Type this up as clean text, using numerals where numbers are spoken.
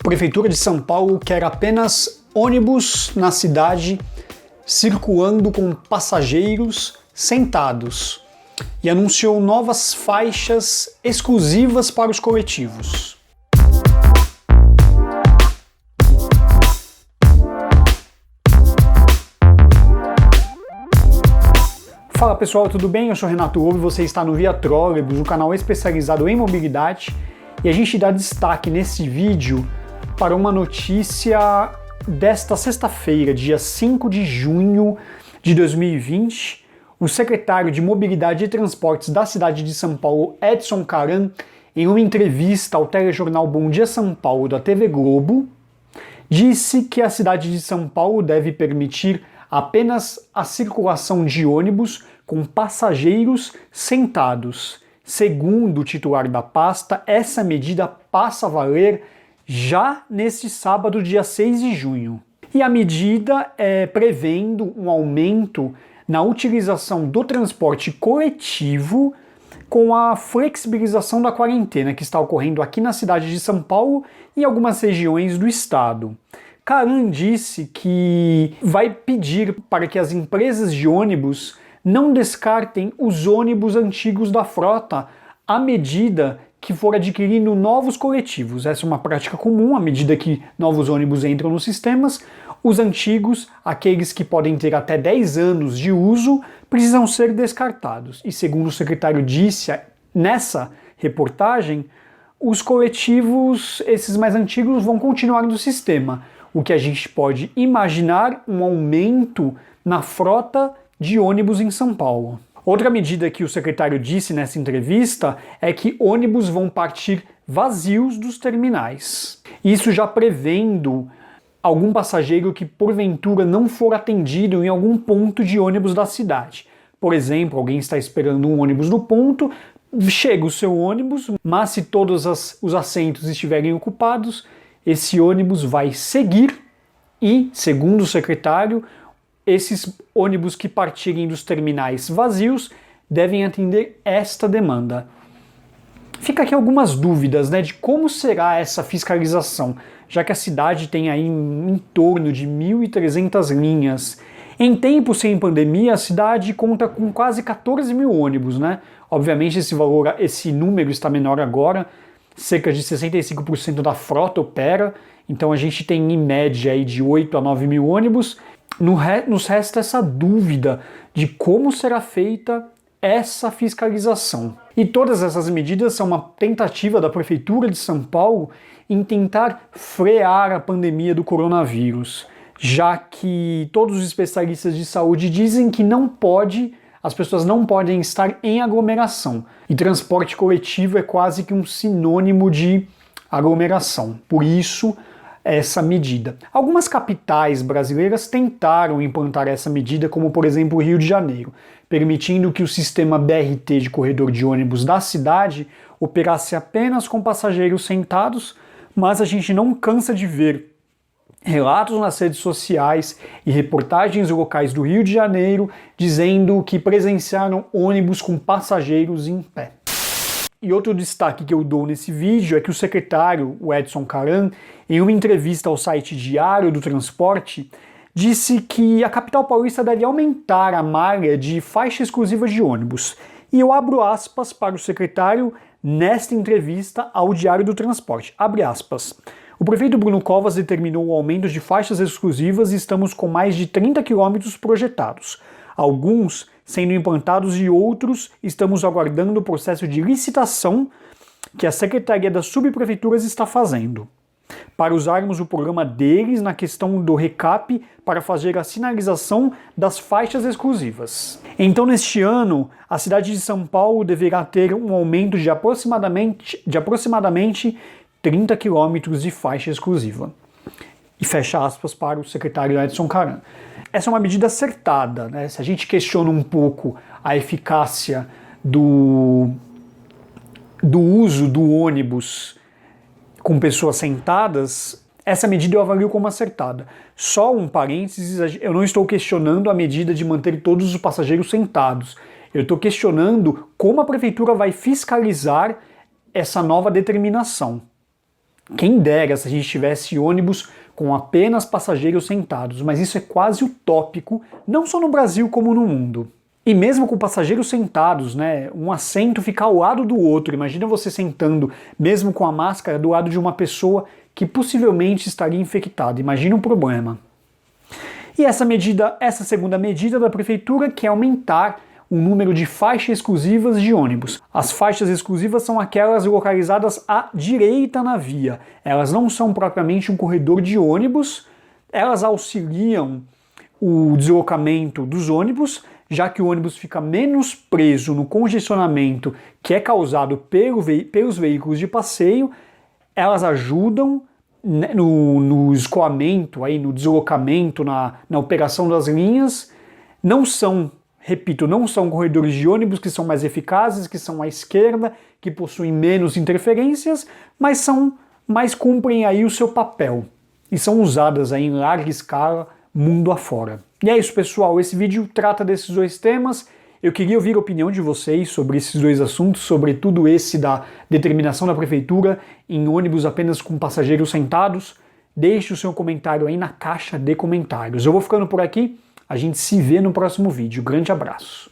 Prefeitura de São Paulo quer apenas ônibus na cidade circulando com passageiros sentados e anunciou novas faixas exclusivas para os coletivos. Fala pessoal, tudo bem? Eu sou Renato Lobo e você está no Via Trolebus, um canal especializado em mobilidade, e a gente dá destaque nesse vídeo para uma notícia desta sexta-feira, dia 5 de junho de 2020. O secretário de Mobilidade e Transportes da cidade de São Paulo, Edson Caran, em uma entrevista ao telejornal Bom Dia São Paulo da TV Globo, disse que a cidade de São Paulo deve permitir apenas a circulação de ônibus com passageiros sentados. Segundo o titular da pasta, essa medida passa a valer já neste sábado, dia 6 de junho. E a medida é prevendo um aumento na utilização do transporte coletivo com a flexibilização da quarentena que está ocorrendo aqui na cidade de São Paulo e em algumas regiões do estado. Caran disse que vai pedir para que as empresas de ônibus não descartem os ônibus antigos da frota à medida que for adquirindo novos coletivos. Essa é uma prática comum, à medida que novos ônibus entram nos sistemas, os antigos, aqueles que podem ter até 10 anos de uso, precisam ser descartados. E segundo o secretário disse nessa reportagem, os coletivos, esses mais antigos, vão continuar no sistema, o que a gente pode imaginar um aumento na frota de ônibus em São Paulo. Outra medida que o secretário disse nessa entrevista é que ônibus vão partir vazios dos terminais. Isso já prevendo algum passageiro que porventura não for atendido em algum ponto de ônibus da cidade. Por exemplo, alguém está esperando um ônibus no ponto, chega o seu ônibus, mas se todos os assentos estiverem ocupados, esse ônibus vai seguir e, segundo o secretário, esses ônibus que partirem dos terminais vazios devem atender esta demanda. Fica aqui algumas dúvidas, de como será essa fiscalização, já que a cidade tem aí em torno de 1.300 linhas. Em tempo sem pandemia, a cidade conta com quase 14 mil ônibus, Obviamente esse número está menor agora, cerca de 65% da frota opera, então a gente tem em média aí de 8 a 9 mil ônibus. Nos resta essa dúvida de como será feita essa fiscalização. E todas essas medidas são uma tentativa da Prefeitura de São Paulo em tentar frear a pandemia do coronavírus, já que todos os especialistas de saúde dizem que as pessoas não podem estar em aglomeração. E transporte coletivo é quase que um sinônimo de aglomeração. Por isso, essa medida. Algumas capitais brasileiras tentaram implantar essa medida, como por exemplo o Rio de Janeiro, permitindo que o sistema BRT de corredor de ônibus da cidade operasse apenas com passageiros sentados, mas a gente não cansa de ver relatos nas redes sociais e reportagens locais do Rio de Janeiro dizendo que presenciaram ônibus com passageiros em pé. E outro destaque que eu dou nesse vídeo é que o secretário, o Edson Caran, em uma entrevista ao site Diário do Transporte, disse que a capital paulista deve aumentar a malha de faixa exclusiva de ônibus. E eu abro aspas para o secretário nesta entrevista ao Diário do Transporte. Abre aspas. O prefeito Bruno Covas determinou o aumento de faixas exclusivas e estamos com mais de 30 quilômetros projetados. Alguns sendo implantados e outros estamos aguardando o processo de licitação que a Secretaria das Subprefeituras está fazendo, para usarmos o programa deles na questão do recap para fazer a sinalização das faixas exclusivas. Então, neste ano, a cidade de São Paulo deverá ter um aumento de aproximadamente 30 quilômetros de faixa exclusiva. E fecha aspas para o secretário Edson Caran. Essa é uma medida acertada, Se a gente questiona um pouco a eficácia do uso do ônibus com pessoas sentadas, essa medida eu avalio como acertada. Só um parênteses, eu não estou questionando a medida de manter todos os passageiros sentados. Eu estou questionando como a prefeitura vai fiscalizar essa nova determinação. Quem dera se a gente tivesse ônibus com apenas passageiros sentados, mas isso é quase utópico, não só no Brasil como no mundo. E mesmo com passageiros sentados, né, um assento fica ao lado do outro. Imagina você sentando, mesmo com a máscara, do lado de uma pessoa que possivelmente estaria infectada. Imagina um problema. E essa segunda medida da prefeitura quer aumentar o número de faixas exclusivas de ônibus. As faixas exclusivas são aquelas localizadas à direita na via. Elas não são propriamente um corredor de ônibus, elas auxiliam o deslocamento dos ônibus, já que o ônibus fica menos preso no congestionamento que é causado pelos veículos de passeio. Elas ajudam no escoamento, aí, no deslocamento, na operação das linhas. Não são corredores de ônibus que são mais eficazes, que são à esquerda, que possuem menos interferências, mas cumprem aí o seu papel e são usadas aí em larga escala mundo afora. E é isso, pessoal, esse vídeo trata desses dois temas. Eu queria ouvir a opinião de vocês sobre esses dois assuntos, sobretudo esse da determinação da prefeitura em ônibus apenas com passageiros sentados. Deixe o seu comentário aí na caixa de comentários. Eu vou ficando por aqui, a gente se vê no próximo vídeo. Grande abraço!